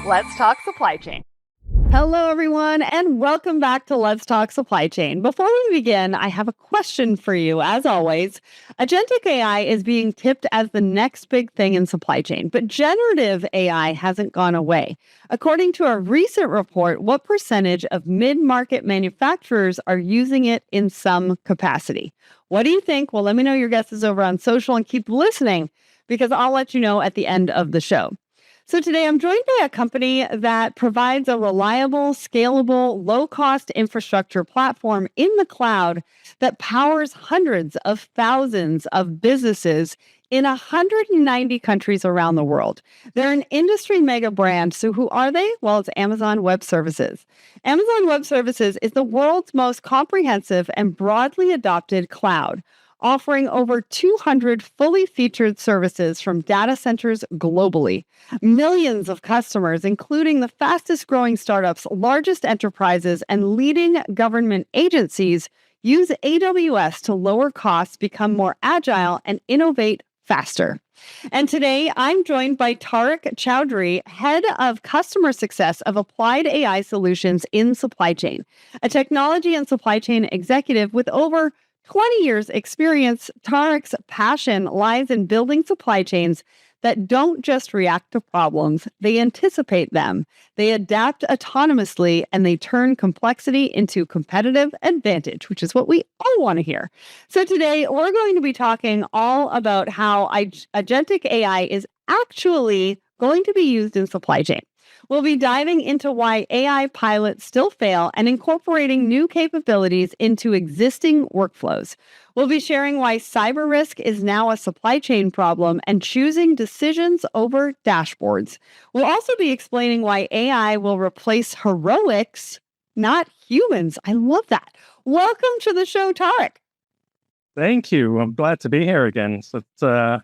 Let's talk supply chain. Hello, everyone, and welcome back to Let's Talk Supply Chain. Before we begin, I have a question for you. As always, agentic AI is being tipped as the next big thing in supply chain, but generative AI hasn't gone away. According to a recent report, what percentage of mid-market manufacturers are using it in some capacity? What do you think? Well, let me know your guesses over on social and keep listening because I'll let you know at the end of the show. So today I'm joined by a company that provides a reliable, scalable, low-cost infrastructure platform in the cloud that powers hundreds of thousands of businesses in 190 countries around the world. They're an industry mega brand. So who are they? Well, it's Amazon Web Services. Amazon Web Services is the world's most comprehensive and broadly adopted cloud, offering over 200 fully featured services from data centers globally. Millions of customers, including the fastest growing startups, largest enterprises, and leading government agencies, use AWS to lower costs, become more agile, and innovate faster. And today, I'm joined by Tariq Chowdhury, Head of Customer Success of Applied AI Solutions in Supply Chain, a technology and supply chain executive with over 20 years experience. Tariq's passion lies in building supply chains that don't just react to problems, they anticipate them, they adapt autonomously, and they turn complexity into competitive advantage, which is what we all want to hear. So today, we're going to be talking all about how agentic AI is actually going to be used in supply chain. We'll be diving into why AI pilots still fail and incorporating new capabilities into existing workflows. We'll be sharing why cyber risk is now a supply chain problem and choosing decisions over dashboards. We'll also be explaining why AI will replace heroics, not humans. I love that. Welcome to the show, Tariq. Thank you. I'm glad to be here again. So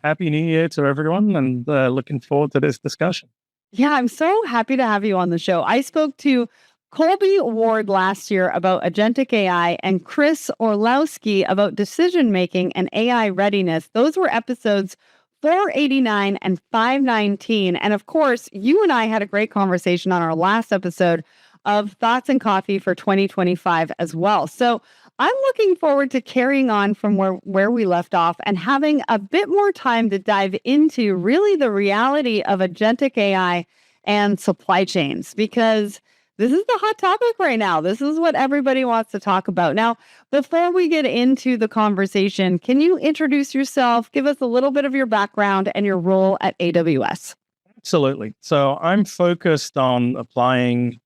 Happy New Year to everyone and looking forward to this discussion. Yeah, I'm so happy to have you on the show. I spoke to Colby Ward last year about agentic AI and Chris Orlowski about decision-making and AI readiness. Those were episodes 489 and 519. And of course, you and I had a great conversation on our last episode of Thoughts and Coffee for 2025 as well. So I'm looking forward to carrying on from where we left off and having a bit more time to dive into really the reality of agentic AI and supply chains, because this is the hot topic right now. This is what everybody wants to talk about. Now, before we get into the conversation, can you introduce yourself, give us a little bit of your background and your role at AWS? Absolutely. So I'm focused on applying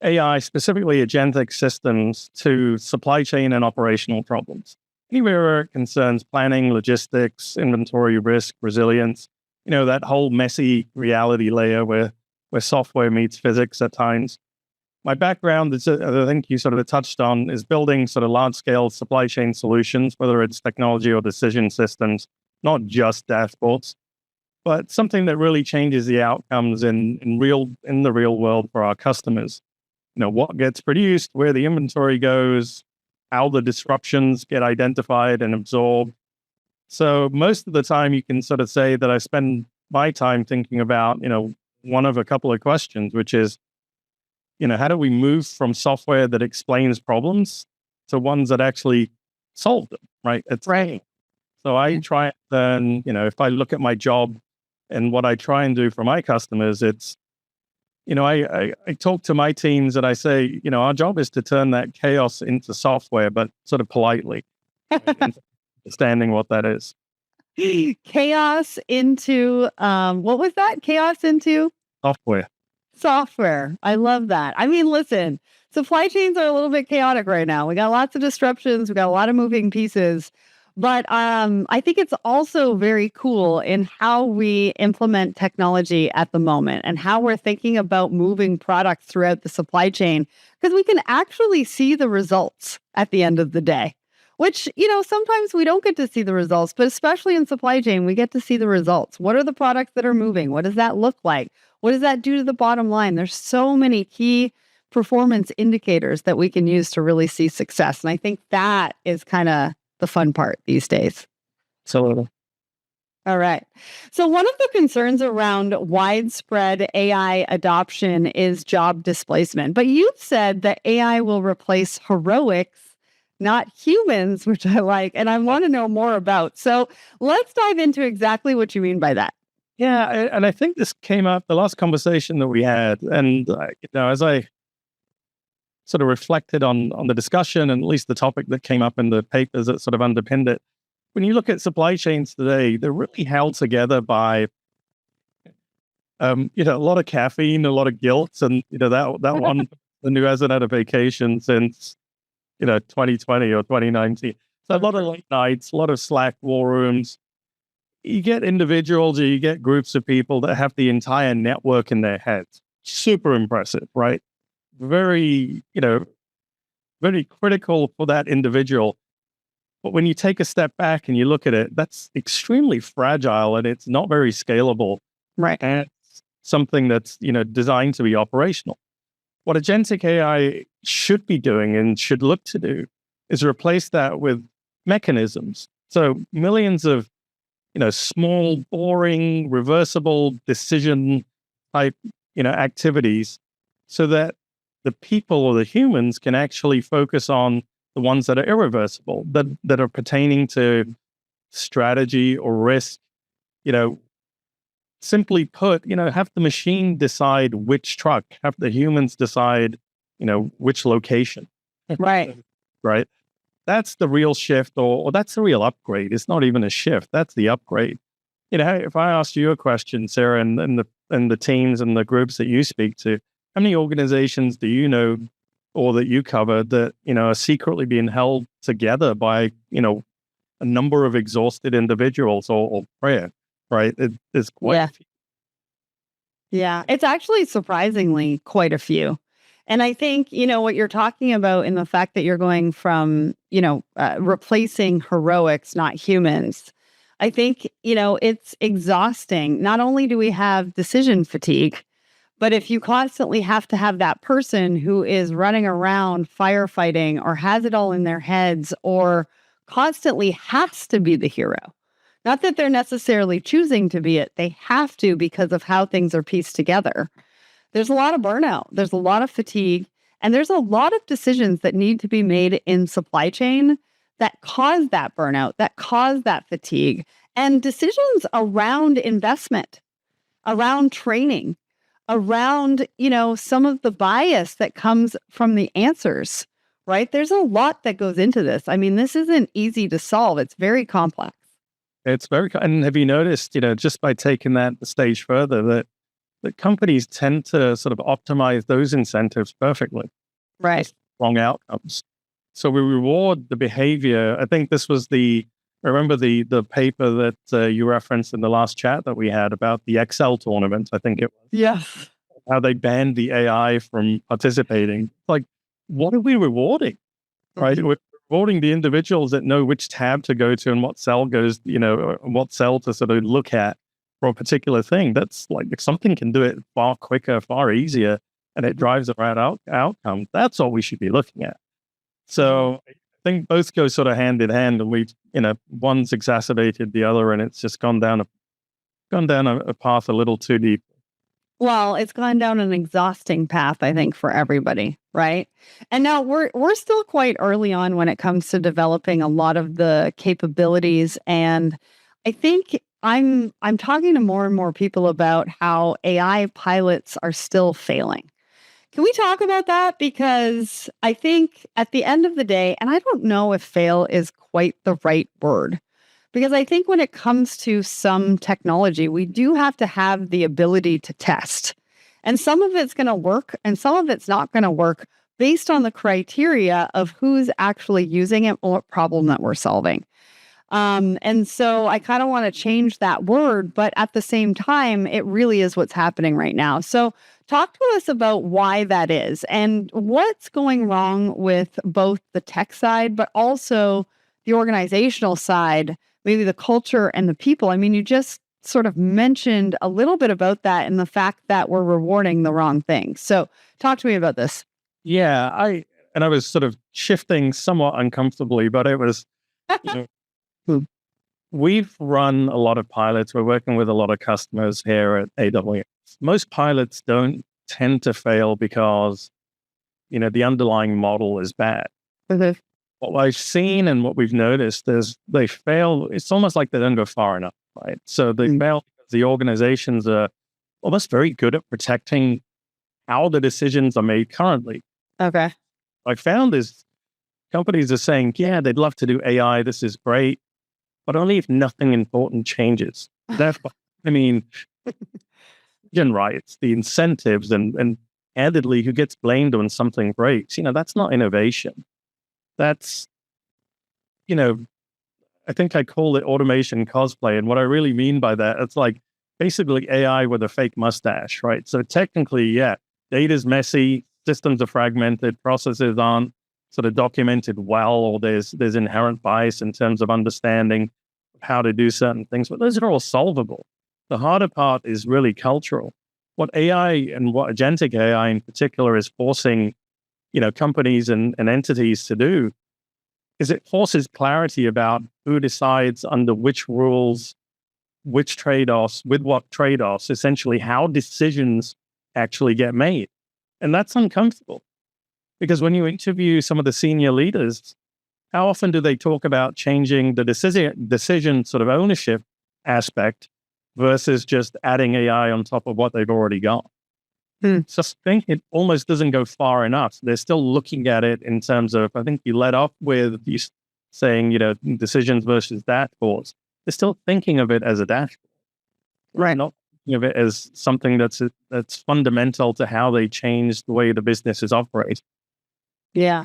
AI, specifically agentic systems, to supply chain and operational problems. Anywhere where it concerns planning, logistics, inventory risk, resilience, that whole messy reality layer where software meets physics at times. My background, is, I think you sort of touched on, is building sort of large-scale supply chain solutions, whether it's technology or decision systems, not just dashboards, but something that really changes the outcomes in the real world for our customers. What gets produced, where the inventory goes, how the disruptions get identified and absorbed. So most of the time you can sort of say that I spend my time thinking about, one of a couple of questions, which is, how do we move from software that explains problems to ones that actually solve them, right? It's right. So I try and, if I look at my job and what I try and do for my customers, it's, I talk to my teams and I say, our job is to turn that chaos into software, but sort of politely, understanding what that is. Chaos into, what was that? Chaos into? Software. I love that. I mean, listen, supply chains are a little bit chaotic right now. We got lots of disruptions. We got a lot of moving pieces. But I think it's also very cool in how we implement technology at the moment and how we're thinking about moving products throughout the supply chain, because we can actually see the results at the end of the day, which, sometimes we don't get to see the results, but especially in supply chain, we get to see the results. What are the products that are moving? What does that look like? What does that do to the bottom line? There's so many key performance indicators that we can use to really see success. And I think that is kind of the fun part these days. Absolutely. All right. So, one of the concerns around widespread AI adoption is job displacement. But you've said that AI will replace heroics, not humans, which I like, and I want to know more about. So, let's dive into exactly what you mean by that. Yeah, and I think this came up the last conversation that we had, and as I sort of reflected on the discussion and at least the topic that came up in the papers that sort of underpinned it. When you look at supply chains today, they're really held together by a lot of caffeine, a lot of guilt, and that one who hasn't had a vacation since 2020 or 2019. So a lot of late nights, a lot of Slack war rooms. You get individuals or you get groups of people that have the entire network in their heads. Super impressive, right? Very, very critical for that individual. But when you take a step back and you look at it, that's extremely fragile and it's not very scalable. Right. And it's something that's, designed to be operational. What agentic AI should be doing and should look to do is replace that with mechanisms. So millions of, small, boring, reversible decision type, activities so that the people or the humans can actually focus on the ones that are irreversible, that are pertaining to strategy or risk. Simply put, have the machine decide which truck, have the humans decide, which location. Right. Right. That's the real shift, or that's the real upgrade. It's not even a shift. That's the upgrade. If I asked you a question, Sarah, and the teams and the groups that you speak to, how many organizations do you know or that you cover that, are secretly being held together by, a number of exhausted individuals or prayer, right? There's quite a few. Yeah, it's actually surprisingly quite a few. And I think, what you're talking about in the fact that you're going from, replacing heroics, not humans. I think, it's exhausting. Not only do we have decision fatigue, but if you constantly have to have that person who is running around firefighting or has it all in their heads or constantly has to be the hero, not that they're necessarily choosing to be it, they have to because of how things are pieced together. There's a lot of burnout, there's a lot of fatigue, and there's a lot of decisions that need to be made in supply chain that cause that burnout, that cause that fatigue, and decisions around investment, around training, around, some of the bias that comes from the answers, right? There's a lot that goes into this. I mean, this isn't easy to solve. It's very complex. It's and have you noticed, just by taking that a stage further, that companies tend to sort of optimize those incentives perfectly. Right. Wrong outcomes. So we reward the behavior. I think this was remember the paper that you referenced in the last chat that we had about the Excel tournament, I think it was. Yes. How they banned the AI from participating. Like, what are we rewarding? Right? We're rewarding the individuals that know which tab to go to and what cell goes, what cell to sort of look at for a particular thing. That's like, if something can do it far quicker, far easier, and it drives the right outcome, that's what we should be looking at. So I think both go sort of hand in hand, and one's exacerbated the other, and it's just gone down a path a little too deep. Well, it's gone down an exhausting path, I think, for everybody, right? And now we're still quite early on when it comes to developing a lot of the capabilities. And I think I'm talking to more and more people about how AI pilots are still failing. Can we talk about that? Because I think at the end of the day, and I don't know if fail is quite the right word, because I think when it comes to some technology, we do have to have the ability to test. And some of it's going to work and some of it's not going to work based on the criteria of who's actually using it or what problem that we're solving. And so I kind of want to change that word, but at the same time, it really is what's happening right now. So talk to us about why that is and what's going wrong with both the tech side, but also the organizational side, maybe the culture and the people. I mean, you just sort of mentioned a little bit about that and the fact that we're rewarding the wrong thing. So talk to me about this. Yeah, I was sort of shifting somewhat uncomfortably, but it was, you know, We've run a lot of pilots. We're working with a lot of customers here at AWS. Most pilots don't tend to fail because, the underlying model is bad. Mhm. What I've seen and what we've noticed is they fail. It's almost like they don't go far enough, right? So they fail because the organizations are almost very good at protecting how the decisions are made currently. Okay. What I found is companies are saying, yeah, they'd love to do AI. This is great, but only if nothing important changes. Therefore, I mean, right, it's the incentives and candidly, who gets blamed when something breaks. That's not innovation. That's, you know, I think I call it automation cosplay. And what I really mean by that, it's like basically AI with a fake mustache, right? So technically, yeah, data's messy, systems are fragmented, processes aren't sort of documented well, or there's inherent bias in terms of understanding how to do certain things, but those are all solvable. The harder part is really cultural. What AI and what agentic AI in particular is forcing, companies and entities to do is it forces clarity about who decides under which rules, which trade-offs, with what trade-offs, essentially how decisions actually get made. And that's uncomfortable because when you interview some of the senior leaders, how often do they talk about changing the decision sort of ownership aspect versus just adding AI on top of what they've already got? So I think it almost doesn't go far enough. They're still looking at it in terms of, I think you led off with you saying, decisions versus dashboards. They're still thinking of it as a dashboard, Right. not thinking of it as something that's fundamental to how they change the way the business is operated. Yeah.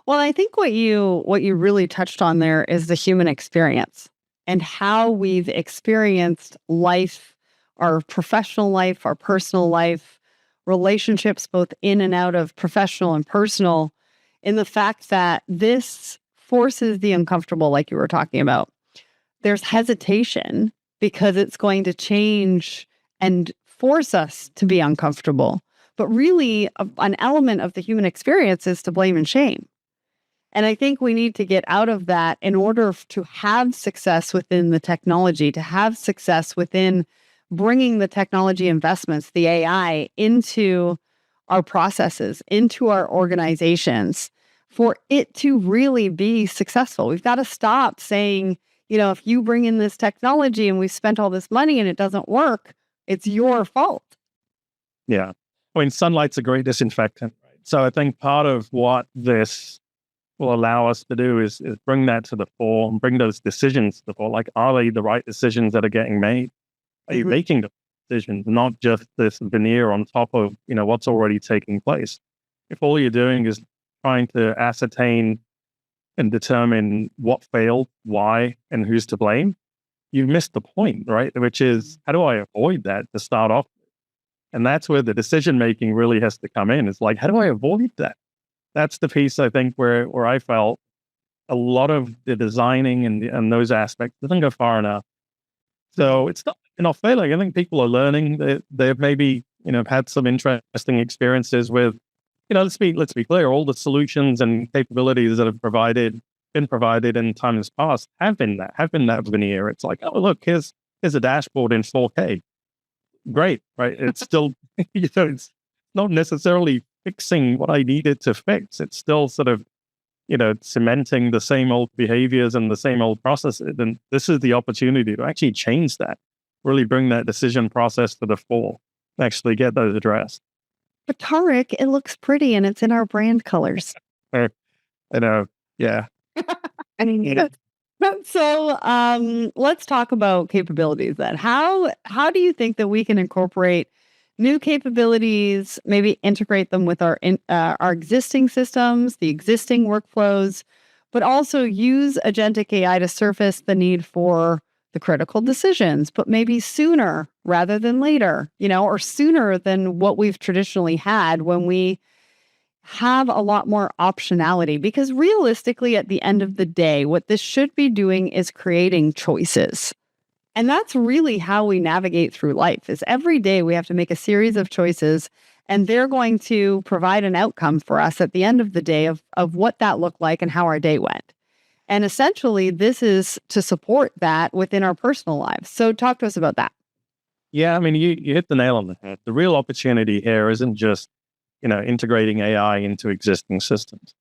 Well, I think what you really touched on there is the human experience and how we've experienced life, our professional life, our personal life, relationships both in and out of professional and personal, in the fact that this forces the uncomfortable like you were talking about. There's hesitation because it's going to change and force us to be uncomfortable. But really, an element of the human experience is to blame and shame. And I think we need to get out of that in order to have success within the technology, to have success within bringing the technology investments, the AI, into our processes, into our organizations, for it to really be successful. We've got to stop saying, if you bring in this technology and we've spent all this money and it doesn't work, it's your fault. Yeah. I mean, sunlight's a great disinfectant, right? So I think part of what this will allow us to do is bring that to the fore and bring those decisions to the fore. Like, are they the right decisions that are getting made? Are you making the decisions, not just this veneer on top of, what's already taking place? If all you're doing is trying to ascertain and determine what failed, why, and who's to blame, you've missed the point, right? Which is, how do I avoid that to start off? And that's where the decision making really has to come in. It's like, how do I avoid that? That's the piece I think where I felt a lot of the designing and those aspects doesn't go far enough. So it's not failing. I think people are learning. They've maybe had some interesting experiences with, let's be clear. All the solutions and capabilities that have been provided in times past have been that veneer. It's like, oh look, here's a dashboard in 4K. Great, right? It's still it's not necessarily fixing what I needed to fix. It's still sort of cementing the same old behaviors and the same old processes. And this is the opportunity to actually change that, really bring that decision process to the fore, actually get those addressed. But Tariq, it looks pretty and it's in our brand colors. I know. Yeah. I mean, so let's talk about capabilities then. How do you think that we can incorporate new capabilities, maybe integrate them with our existing systems, the existing workflows, but also use agentic AI to surface the need for the critical decisions, but maybe sooner rather than later, or sooner than what we've traditionally had when we have a lot more optionality? Because realistically, at the end of the day, what this should be doing is creating choices. And that's really how we navigate through life. Is every day we have to make a series of choices, and they're going to provide an outcome for us at the end of the day of what that looked like and how our day went. And essentially, this is to support that within our personal lives. So talk to us about that. Yeah, I mean, you hit the nail on the head. The real opportunity here isn't just, integrating AI into existing systems.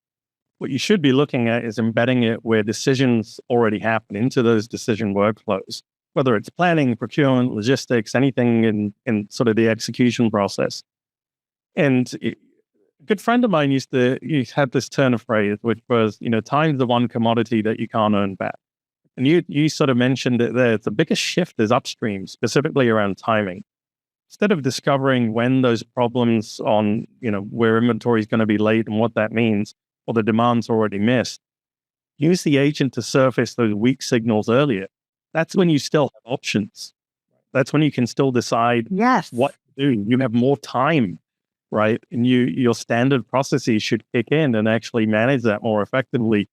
What you should be looking at is embedding it where decisions already happen into those decision workflows, whether it's planning, procurement, logistics, anything in sort of the execution process. And a good friend of mine had this turn of phrase, which was, time's the one commodity that you can't earn back. And you sort of mentioned it there. The biggest shift is upstream, specifically around timing. Instead of discovering when those problems on, where inventory is going to be late and what that means, or the demand's already missed, use the agent to surface those weak signals earlier. That's when you still have options. That's when you can still decide Yes. what to do. You have more time, right? And your standard processes should kick in and actually manage that more effectively,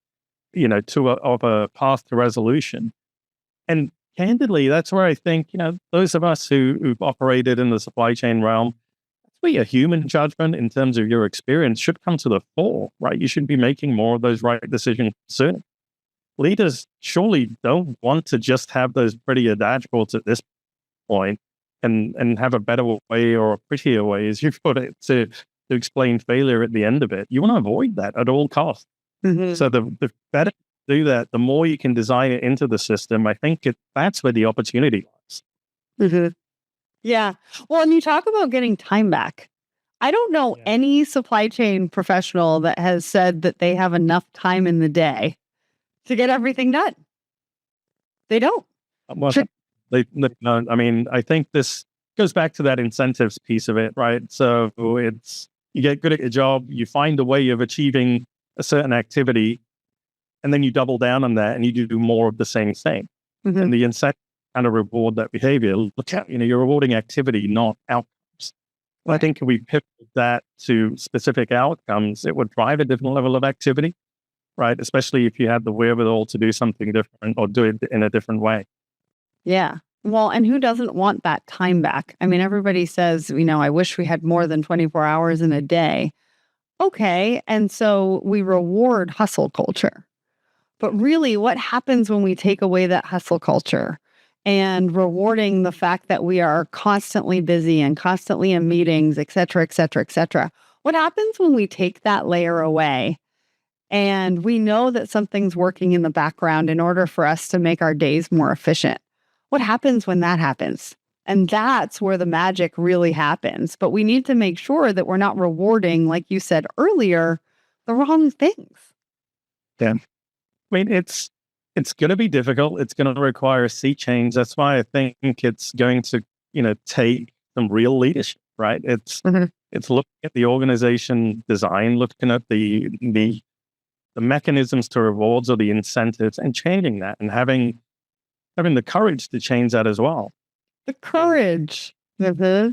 of a path to resolution. And candidly, that's where I think, those of us who've operated in the supply chain realm, that's where your human judgment in terms of your experience should come to the fore, right? You should be making more of those right decisions sooner. Leaders surely don't want to just have those prettier dashboards at this point and have a better way or a prettier way, as you put it, to explain failure at the end of it. You want to avoid that at all costs. Mm-hmm. So the better you do that, the more you can design it into the system. I think that's where the opportunity lies. Mm-hmm. Yeah. Well, and you talk about getting time back. I don't know Yeah. any supply chain professional that has said that they have enough time in the day to get everything done. They don't. Well, no, I mean, I think this goes back to that incentives piece of it, right? So it's, you get good at your job, you find a way of achieving a certain activity, and then you double down on that and you do more of the same thing. Mm-hmm. And the incentive kind of reward that behavior. Look at, you're rewarding activity, not outcomes. Right. I think if we pivot that to specific outcomes, it would drive a different level of activity, right? Especially if you had the wherewithal to do something different or do it in a different way. Yeah. Well, and who doesn't want that time back? I mean, everybody says, I wish we had more than 24 hours in a day. Okay. And so we reward hustle culture. But really, what happens when we take away that hustle culture and rewarding the fact that we are constantly busy and constantly in meetings, et cetera, et cetera, et cetera? What happens when we take that layer away and we know that something's working in the background in order for us to make our days more efficient? What happens when that happens? And that's where the magic really happens. But we need to make sure that we're not rewarding, like you said earlier, the wrong things. Yeah. I mean, it's going to be difficult. It's going to require a sea change. That's why I think it's going to, take some real leadership, right? It's looking at the organization design, looking at the mechanisms to rewards or the incentives and changing that and having the courage to change that as well. The courage. Mm-hmm.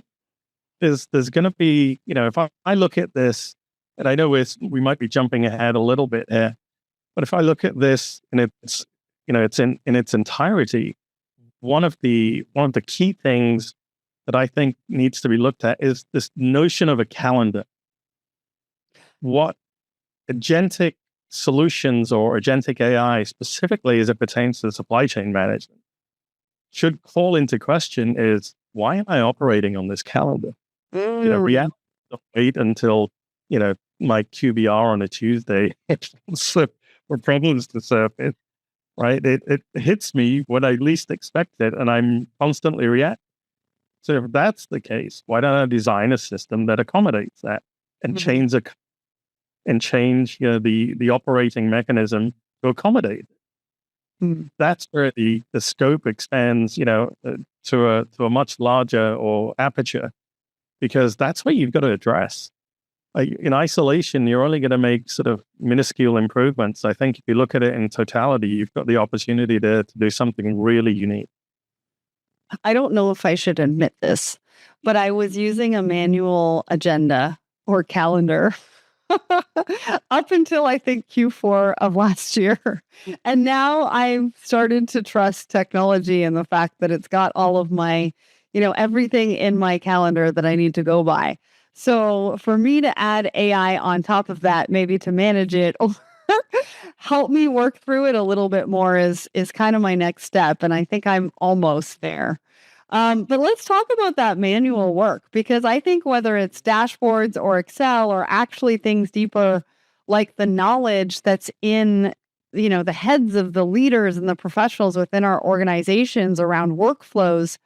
There's going to be, if I look at this, and I know we might be jumping ahead a little bit here, but if I look at this and it's, it's in its entirety, one of the key things that I think needs to be looked at is this notion of a calendar. What agentic solutions or agentic AI, specifically as it pertains to the supply chain management, should call into question is, why am I operating on this calendar? Reality, don't wait until, my QBR on a Tuesday for problems to surface, right? It hits me when I least expect it, and I'm constantly reacting. So if that's the case, why don't I design a system that accommodates that and change the operating mechanism to accommodate it? That's where the scope expands, to a much larger or aperture, because that's what you've got to address. Like in isolation, you're only going to make sort of minuscule improvements. I think if you look at it in totality, you've got the opportunity to do something really unique. I don't know if I should admit this, but I was using a manual agenda or calendar up until I think Q4 of last year. And now I've started to trust technology and the fact that it's got all of my, everything in my calendar that I need to go by. So for me to add AI on top of that, maybe to manage it help me work through it a little bit more is kind of my next step. And I think I'm almost there. But let's talk about that manual work, because I think whether it's dashboards or Excel or actually things deeper, like the knowledge that's in, the heads of the leaders and the professionals within our organizations around workflows,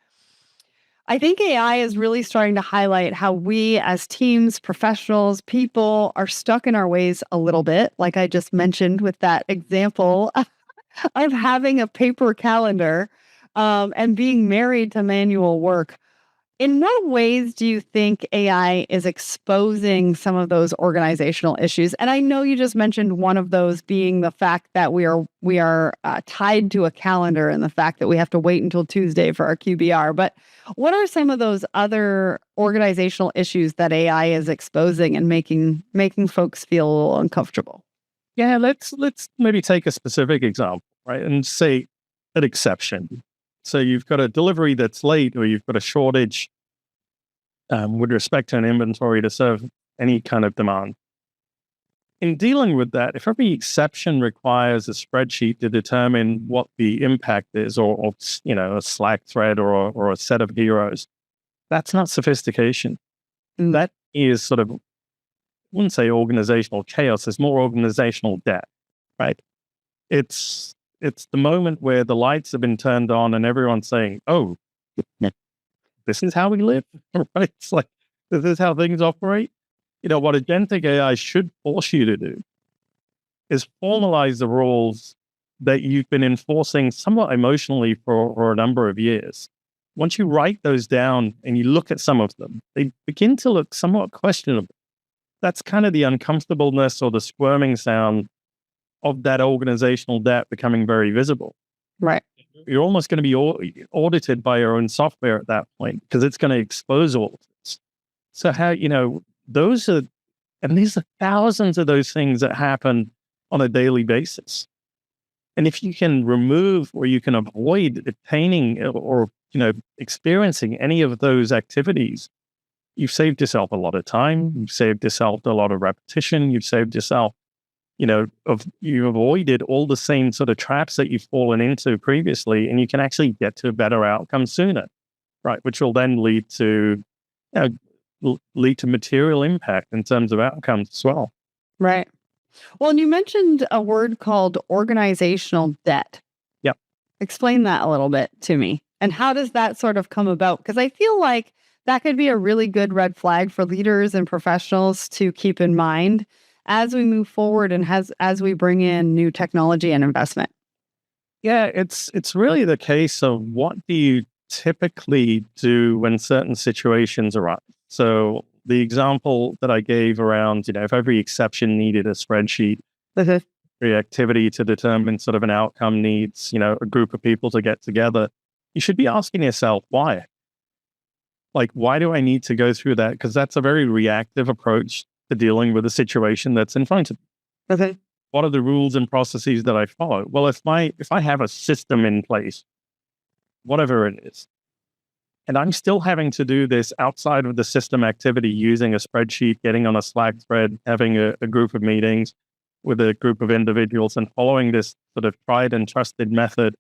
I think AI is really starting to highlight how we as teams, professionals, people are stuck in our ways a little bit. Like I just mentioned with that example of having a paper calendar and being married to manual work. In what ways do you think AI is exposing some of those organizational issues? And I know you just mentioned one of those being the fact that we are tied to a calendar, and the fact that we have to wait until Tuesday for our QBR. But what are some of those other organizational issues that AI is exposing and making folks feel a little uncomfortable? Yeah, let's maybe take a specific example, right? And say an exception. So you've got a delivery that's late, or you've got a shortage with respect to an inventory to serve any kind of demand. In dealing with that, if every exception requires a spreadsheet to determine what the impact is, or a Slack thread or a set of heroes, that's not sophistication. That is sort of, I wouldn't say organizational chaos, it's more organizational debt, right? It's the moment where the lights have been turned on and everyone's saying, "Oh, this is how we live," right? It's like, this is how things operate. What agentic AI should force you to do is formalize the rules that you've been enforcing somewhat emotionally for a number of years. Once you write those down and you look at some of them, they begin to look somewhat questionable. That's kind of the uncomfortableness or the squirming sound of that organizational debt becoming very visible. Right. You're almost going to be audited by your own software at that point, because it's going to expose all of this. So those are, and these are thousands of those things that happen on a daily basis. And if you can remove, or you can avoid attaining or experiencing any of those activities, you've saved yourself a lot of time. You've saved yourself a lot of repetition. You've saved yourself, you've avoided all the same sort of traps that you've fallen into previously, and you can actually get to a better outcome sooner, right? Which will then lead to material impact in terms of outcomes as well. Right. Well, and you mentioned a word called organizational debt. Yep. Explain that a little bit to me. And how does that sort of come about? Because I feel like that could be a really good red flag for leaders and professionals to keep in mind as we move forward and as we bring in new technology and investment. Yeah, it's really the case of, what do you typically do when certain situations arise? So the example that I gave around, if every exception needed a spreadsheet, every activity to determine sort of an outcome needs, a group of people to get together, you should be asking yourself, why? Like, why do I need to go through that? Because that's a very reactive approach to dealing with a situation that's in front of me. Okay. What are the rules and processes that I follow? Well, if I have a system in place, whatever it is, and I'm still having to do this outside of the system activity, using a spreadsheet, getting on a Slack thread, having a group of meetings with a group of individuals, and following this sort of tried and trusted method,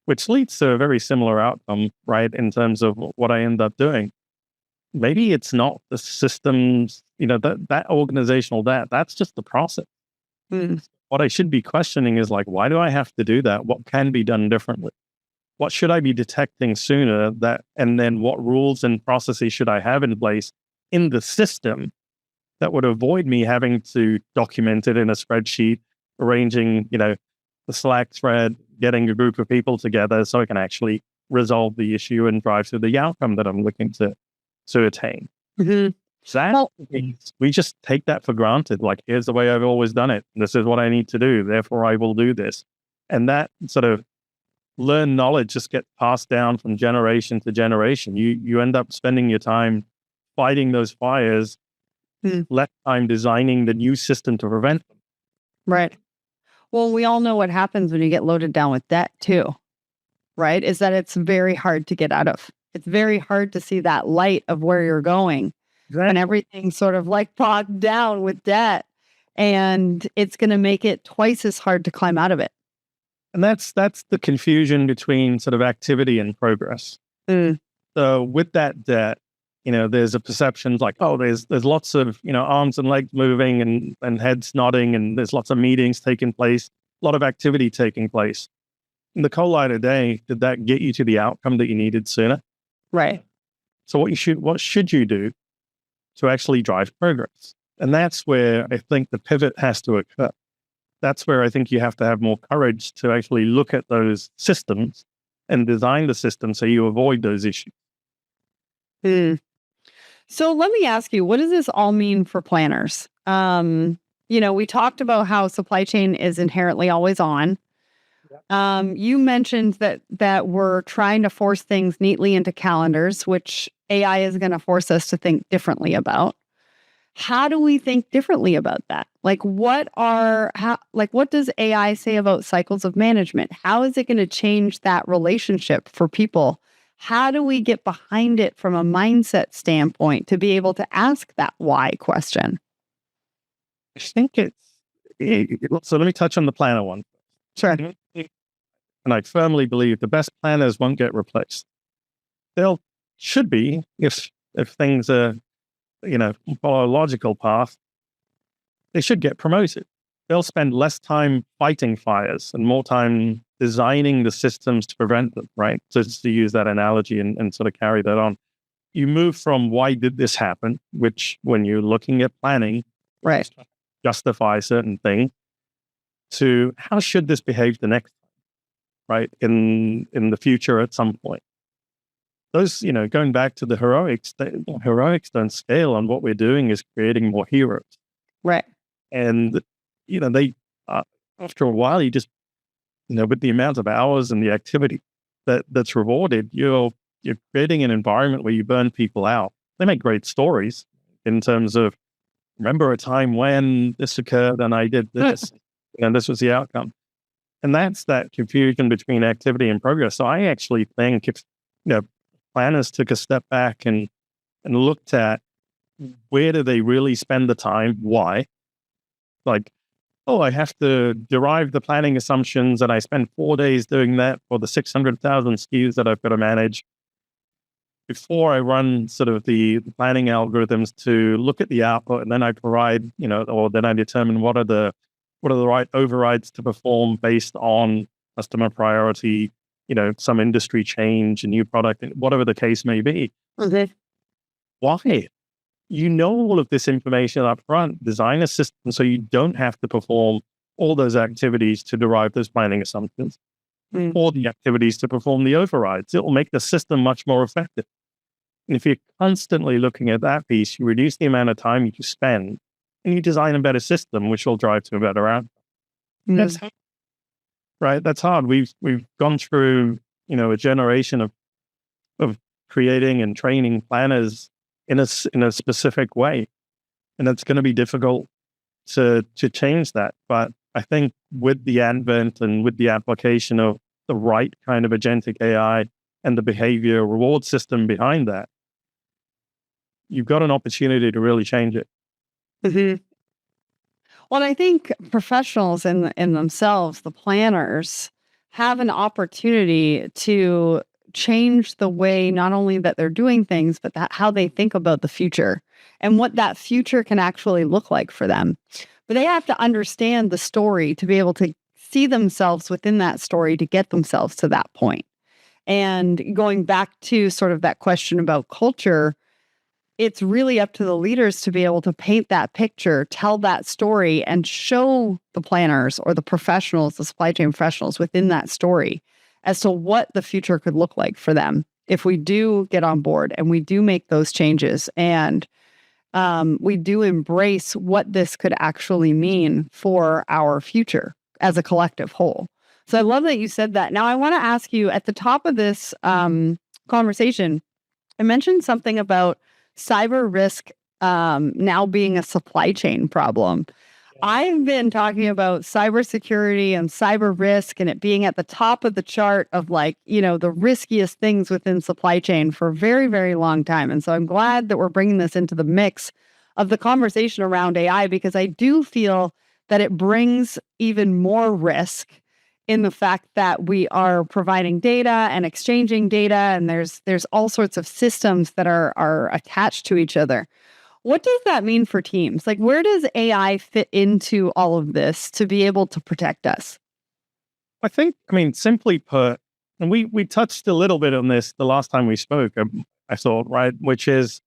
which leads to a very similar outcome, right, in terms of what I end up doing. Maybe it's not the systems, that organizational debt. That's just the process. What I should be questioning is, like, why do I have to do that? What can be done differently? What should I be detecting sooner? And then what rules and processes should I have in place in the system that would avoid me having to document it in a spreadsheet, arranging, the Slack thread, getting a group of people together so I can actually resolve the issue and drive to the outcome that I'm looking to attain. We just take that for granted. Like, here's the way I've always done it. This is what I need to do. Therefore, I will do this. And that sort of learned knowledge just gets passed down from generation to generation. You end up spending your time fighting those fires, less time designing the new system to prevent them. Right. Well, we all know what happens when you get loaded down with debt too, right? Is that it's very hard to get out of. It's very hard to see that light of where you're going. Exactly. And everything's sort of like bogged down with debt. and it's going to make it twice as hard to climb out of it. And that's the confusion between sort of activity and progress. So with that debt, there's a perception like, oh, there's lots of, arms and legs moving and heads nodding, and there's lots of meetings taking place, a lot of activity taking place. In the cold light of day, did that get you to the outcome that you needed sooner? Right. So what should you do to actually drive progress? And that's where I think the pivot has to occur. That's where I think you have to have more courage to actually look at those systems and design the system so you avoid those issues. So let me ask you, what does this all mean for planners? We talked about how supply chain is inherently always on. You mentioned that we're trying to force things neatly into calendars, which AI is going to force us to think differently about. How do we think differently about that? What does AI say about cycles of management? How is it going to change that relationship for people? How do we get behind it from a mindset standpoint to be able to ask that why question? I think so let me touch on the planner one. Sure. And I firmly believe the best planners won't get replaced. Should be if things are, follow a logical path, they should get promoted. They'll spend less time fighting fires and more time designing the systems to prevent them, right? So just to use that analogy and sort of carry that on. You move from why did this happen, which when you're looking at planning, right, justify certain thing, to how should this behave the next time, right? In the future at some point. Those, going back to the heroics don't scale on what we're doing is creating more heroes. Right. And, they, after a while, you just, with the amount of hours and the activity that's rewarded, you're creating an environment where you burn people out. They make great stories in terms of, remember a time when this occurred and I did this, and this was the outcome. And that's that confusion between activity and progress. So I actually think if, planners took a step back and looked at where do they really spend the time, why? I have to derive the planning assumptions and I spend 4 days doing that for the 600,000 SKUs that I've got to manage. Before I run sort of the planning algorithms to look at the output, and then I provide, or then I determine what are the right overrides to perform based on customer priority, some industry change, a new product, whatever the case may be. Okay. Why? All of this information up front, design a system so you don't have to perform all those activities to derive those planning assumptions or the activities to perform the overrides. It will make the system much more effective. And if you're constantly looking at that piece, you reduce the amount of time you spend and you design a better system, which will drive to a better outcome. That's hard. Right? That's hard. We've gone through, a generation of creating and training planners in a specific way. And it's going to be difficult to change that. But I think with the advent and with the application of the right kind of agentic AI and the behavior reward system behind that, you've got an opportunity to really change it. Well, I think professionals in themselves, the planners, have an opportunity to change the way not only that they're doing things, but how they think about the future and what that future can actually look like for them. But they have to understand the story to be able to see themselves within that story to get themselves to that point. And going back to sort of that question about culture, it's really up to the leaders to be able to paint that picture, tell that story, and show the planners or the professionals, the supply chain professionals within that story as to what the future could look like for them if we do get on board and we do make those changes and we do embrace what this could actually mean for our future as a collective whole. So I love that you said that. Now I want to ask you, at the top of this conversation, I mentioned something about cyber risk now being a supply chain problem. I've been talking about cybersecurity and cyber risk and it being at the top of the chart of the riskiest things within supply chain for a very, very long time. And so I'm glad that we're bringing this into the mix of the conversation around AI, because I do feel that it brings even more risk in the fact that we are providing data and exchanging data, and there's all sorts of systems that are attached to each other. What does that mean for teams? Like, where does AI fit into all of this to be able to protect us? I mean, simply put, and we touched a little bit on this the last time we spoke, I thought, right? Which is,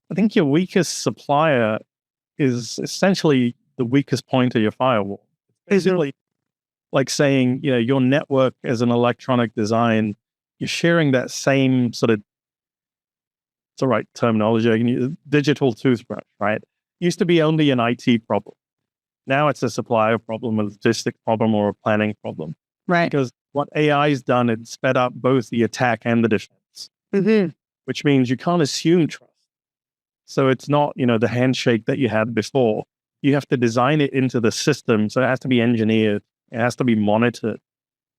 I think your weakest supplier is essentially the weakest point of your firewall. Basically, like saying, your network as an electronic design, you're sharing that same sort of, it's the right terminology, I can use, digital toothbrush, right? Used to be only an IT problem. Now it's a supplier problem, a logistics problem, or a planning problem. Right. Because what AI's done, it's sped up both the attack and the defense, which means you can't assume trust. So it's not, the handshake that you had before. You have to design it into the system. So it has to be engineered. It has to be monitored.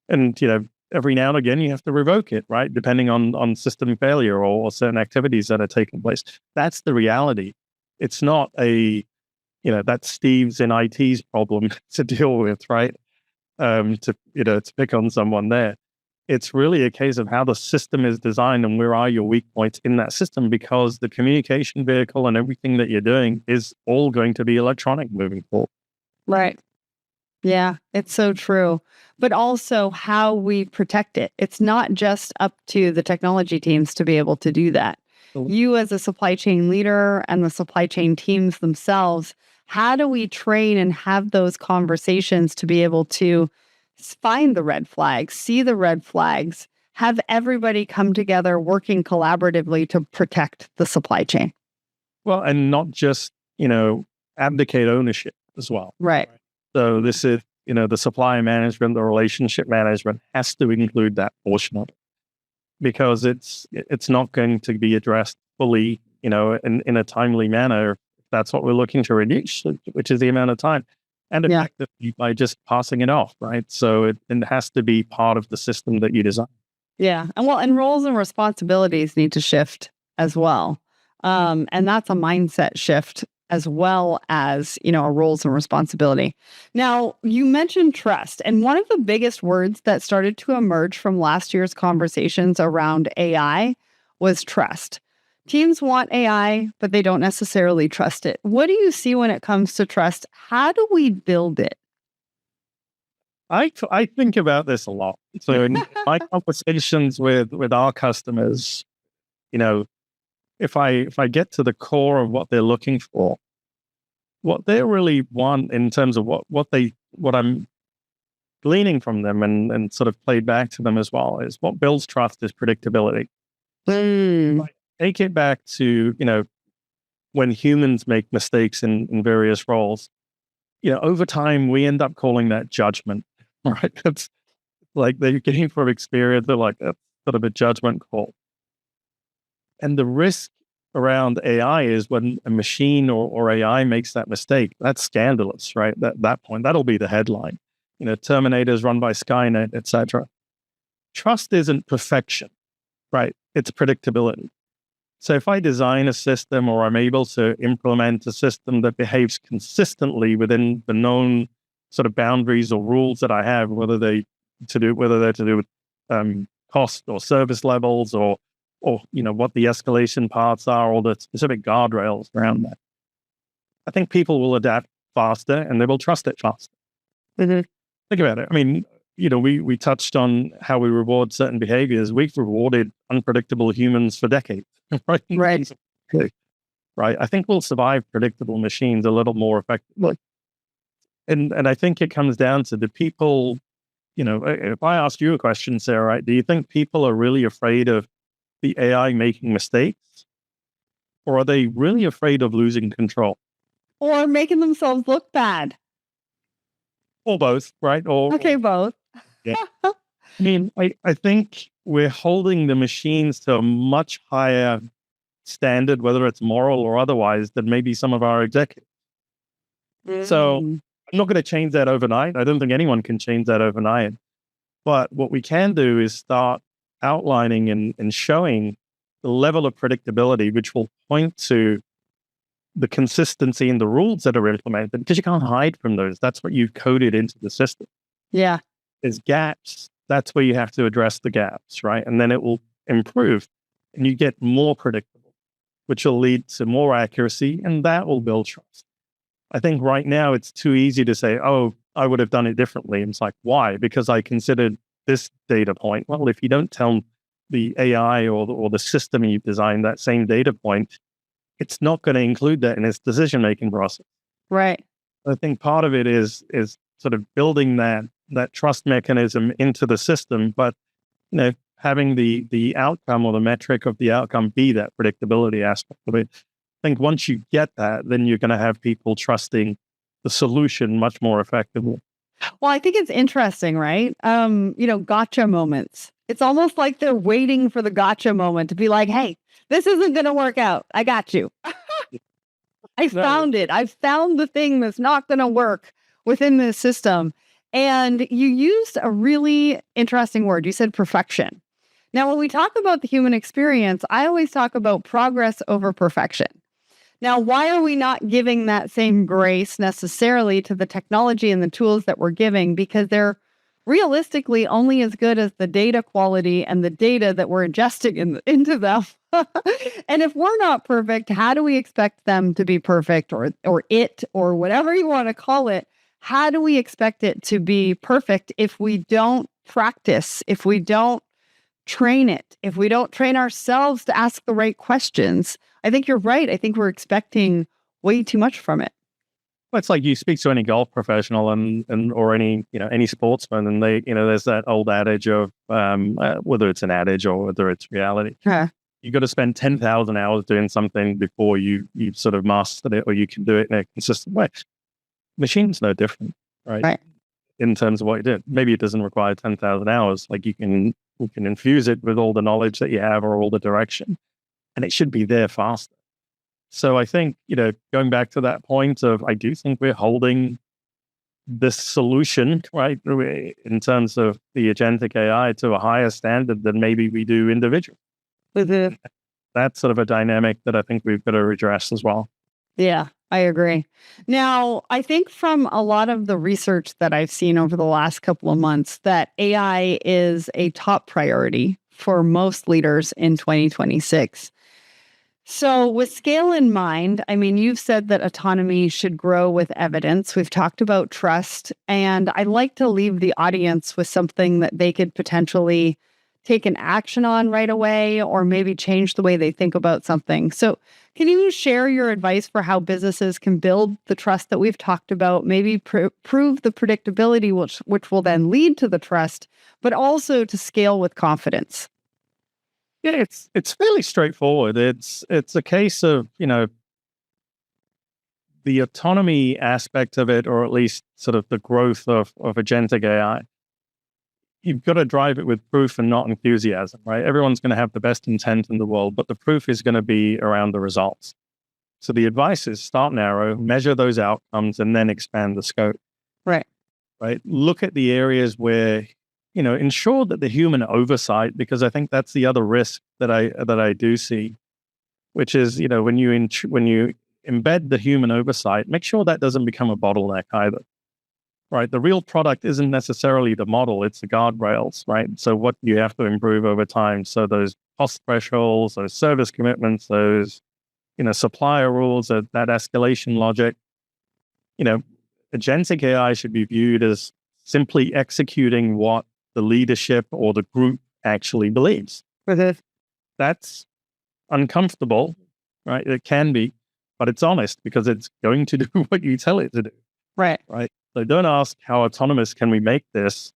And, every now and again, you have to revoke it, right? Depending on system failure or certain activities that are taking place. That's the reality. It's not that's Steve's in IT's problem to deal with, right? To pick on someone there. It's really a case of how the system is designed and where are your weak points in that system, because the communication vehicle and everything that you're doing is all going to be electronic moving forward. Right. Yeah, it's so true. But also how we protect it. It's not just up to the technology teams to be able to do that. You, as a supply chain leader, and the supply chain teams themselves, how do we train and have those conversations to be able to find the red flags, see the red flags, have everybody come together working collaboratively to protect the supply chain? Well, and not just, abdicate ownership as well. Right. So this is, the supply management, the relationship management has to include that portion of it, because it's not going to be addressed fully, in a timely manner. If that's what we're looking to reduce, which is the amount of time, and effectively by just passing it off, right? So it has to be part of the system that you design. Yeah. And roles and responsibilities need to shift as well. And that's a mindset shift as well as, a roles and responsibility. Now, you mentioned trust, and one of the biggest words that started to emerge from last year's conversations around AI was trust. Teams want AI, but they don't necessarily trust it. What do you see when it comes to trust? How do we build it? I think about this a lot. So in my conversations with our customers, if I get to the core of what they're looking for, what they really want in terms of what I'm gleaning from them and sort of played back to them as well, is what builds trust is predictability. Take it back to, when humans make mistakes in various roles, over time we end up calling that judgment, right? It's like they're getting from experience, they're like a sort of a judgment call. And the risk around AI is when a machine or AI makes that mistake, that's scandalous, right? That point, that'll be the headline. Terminators run by Skynet, etc. Trust isn't perfection, right? It's predictability. So if I design a system, or I'm able to implement a system that behaves consistently within the known sort of boundaries or rules that I have, whether they're to do with cost or service levels, or what the escalation paths are, or the specific guardrails around that, I think people will adapt faster and they will trust it faster. Think about it. I mean, we touched on how we reward certain behaviors. We've rewarded unpredictable humans for decades, right? Right. Right. I think we'll survive predictable machines a little more effectively. And I think it comes down to the people, if I asked you a question, Sarah, right, do you think people are really afraid of the AI making mistakes? Or are they really afraid of losing control? Or making themselves look bad. Or both, right? Okay, both. Yeah. I mean, I think we're holding the machines to a much higher standard, whether it's moral or otherwise, than maybe some of our executives. So I'm not going to change that overnight. I don't think anyone can change that overnight. But what we can do is start outlining and showing the level of predictability, which will point to the consistency in the rules that are implemented, because you can't hide from those. That's what you've coded into the system. Yeah. There's gaps. That's where you have to address the gaps, right? And then it will improve and you get more predictable, which will lead to more accuracy, and that will build trust. I think right now it's too easy to say, oh, I would have done it differently. And it's like, why? Because I considered this data point. Well, if you don't tell the AI or the system you've designed that same data point, it's not going to include that in its decision-making process. Right. I think part of it is sort of building that trust mechanism into the system, but having the outcome or the metric of the outcome be that predictability aspect of it. I think once you get that, then you're going to have people trusting the solution much more effectively. Well, I think it's interesting, right? Gotcha moments. It's almost like they're waiting for the gotcha moment to be like, hey, this isn't going to work out. I got you. I found it. I found the thing that's not going to work within this system. And you used a really interesting word. You said perfection. Now, when we talk about the human experience, I always talk about progress over perfection. Now, why are we not giving that same grace necessarily to the technology and the tools that we're giving? Because they're realistically only as good as the data quality and the data that we're ingesting into them. And if we're not perfect, how do we expect them to be perfect or whatever you want to call it? How do we expect it to be perfect if we don't practice, if we don't train it, if we don't train ourselves to ask the right questions? I think you're right. I think we're expecting way too much from it. Well, it's like you speak to any golf professional and or any sportsman, and they there's that old adage of whether it's an adage or whether it's reality. You got to spend 10,000 hours doing something before you sort of mastered it, or you can do it in a consistent way. Machine's no different, right? In terms of what you did. Maybe it doesn't require 10,000 hours. Like you can infuse it with all the knowledge that you have or all the direction, and it should be there faster. So I think, going back to that point of, I do think we're holding this solution, right, in terms of the agentic AI to a higher standard than maybe we do individually. That's sort of a dynamic that I think we've got to address as well. Yeah, I agree. Now, I think from a lot of the research that I've seen over the last couple of months that AI is a top priority for most leaders in 2026. So with scale in mind, I mean, you've said that autonomy should grow with evidence. We've talked about trust, and I'd like to leave the audience with something that they could potentially take an action on right away, or maybe change the way they think about something. So can you share your advice for how businesses can build the trust that we've talked about, maybe prove the predictability, which will then lead to the trust, but also to scale with confidence? Yeah, it's fairly straightforward. It's a case of, the autonomy aspect of it, or at least sort of the growth of agentic AI. You've got to drive it with proof and not enthusiasm, right? Everyone's going to have the best intent in the world, but the proof is going to be around the results. So the advice is start narrow, measure those outcomes, and then expand the scope. Right. Look at the areas where, ensure that the human oversight, because I think that's the other risk that I do see, which is, when you embed the human oversight, make sure that doesn't become a bottleneck either. Right. The real product isn't necessarily the model, it's the guardrails, right? So what you have to improve over time. So those cost thresholds, those service commitments, those, supplier rules, that escalation logic, agentic AI should be viewed as simply executing what the leadership or the group actually believes. That's uncomfortable, right? It can be, but it's honest because it's going to do what you tell it to do. Right. So don't ask how autonomous can we make this,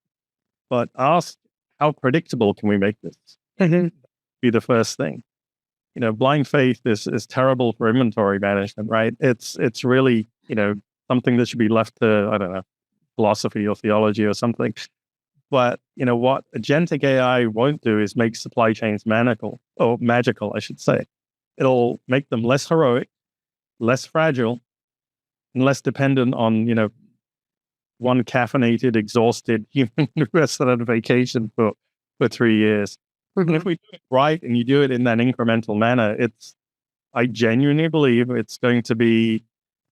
but ask how predictable can we make this? Be the first thing. Blind faith is terrible for inventory management, right? It's really, something that should be left to, I don't know, philosophy or theology or something. But, what agentic AI won't do is make supply chains magical, I should say. It'll make them less heroic, less fragile, and less dependent on, one caffeinated, exhausted human rested on vacation for 3 years. And if we do it right and you do it in that incremental manner, it's I genuinely believe it's going to be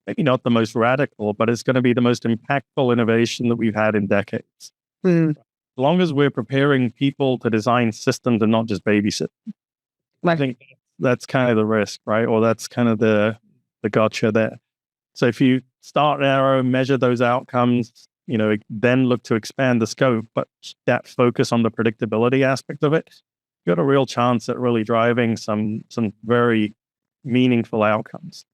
maybe not the most radical, but it's going to be the most impactful innovation that we've had in decades. Mm. As long as we're preparing people to design systems and not just babysit. I think that's kind of the risk, right? Or that's kind of the gotcha there. So if you start narrow, measure those outcomes, then look to expand the scope, but that focus on the predictability aspect of it, you got a real chance at really driving some very meaningful outcomes.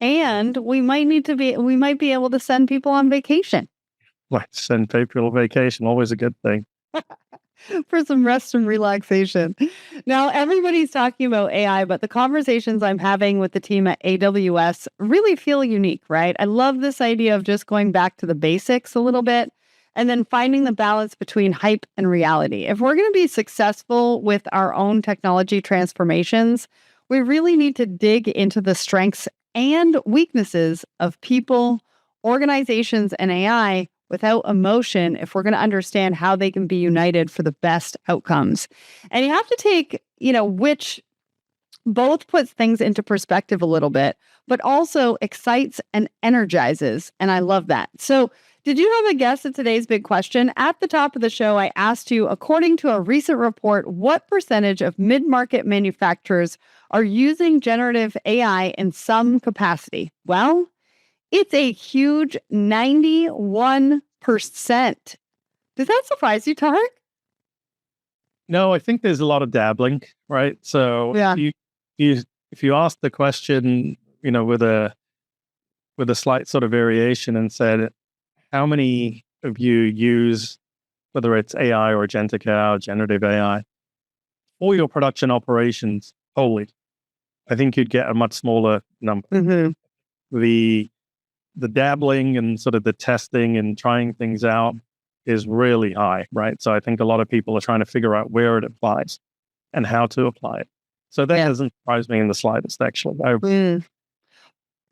And we might be able to send people on vacation. Like send people on vacation, always a good thing. For some rest and relaxation. Now, everybody's talking about AI, but the conversations I'm having with the team at AWS really feel unique, right? I love this idea of just going back to the basics a little bit and then finding the balance between hype and reality. If we're going to be successful with our own technology transformations, we really need to dig into the strengths and weaknesses of people, organizations, and AI without emotion if we're going to understand how they can be united for the best outcomes. And you have to take, which both puts things into perspective a little bit, but also excites and energizes. And I love that. So, did you have a guess at today's big question? At the top of the show, I asked you, according to a recent report, what percentage of mid-market manufacturers are using generative AI in some capacity? Well, it's a huge 91%. Does that surprise you, Tariq? No, I think there's a lot of dabbling, right? So Yeah. if you ask the question, with a slight sort of variation and said, how many of you use, whether it's AI or agentic AI or generative AI, for your production operations wholly, I think you'd get a much smaller number. Mm-hmm. The dabbling and sort of the testing and trying things out is really high, right? So I think a lot of people are trying to figure out where it applies and how to apply it. So that doesn't surprise me in the slightest, actually.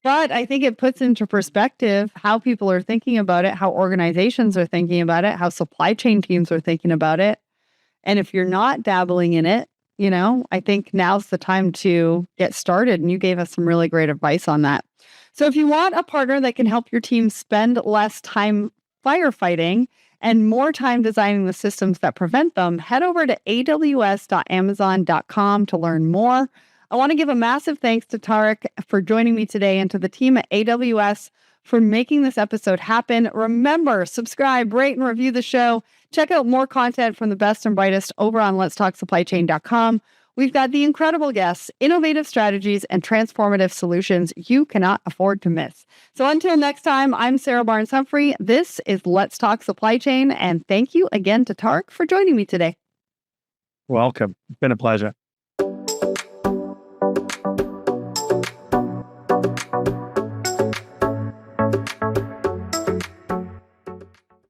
But I think it puts into perspective how people are thinking about it, how organizations are thinking about it, how supply chain teams are thinking about it. And if you're not dabbling in it, I think now's the time to get started. And you gave us some really great advice on that. So if you want a partner that can help your team spend less time firefighting and more time designing the systems that prevent them, head over to aws.amazon.com to learn more. I want to give a massive thanks to Tariq for joining me today and to the team at AWS for making this episode happen. Remember, subscribe, rate, and review the show. Check out more content from the best and brightest over on letstalksupplychain.com. We've got the incredible guests, innovative strategies, and transformative solutions you cannot afford to miss. So until next time, I'm Sarah Barnes-Humphrey. This is Let's Talk Supply Chain, and thank you again to Tariq for joining me today. Welcome. It's been a pleasure.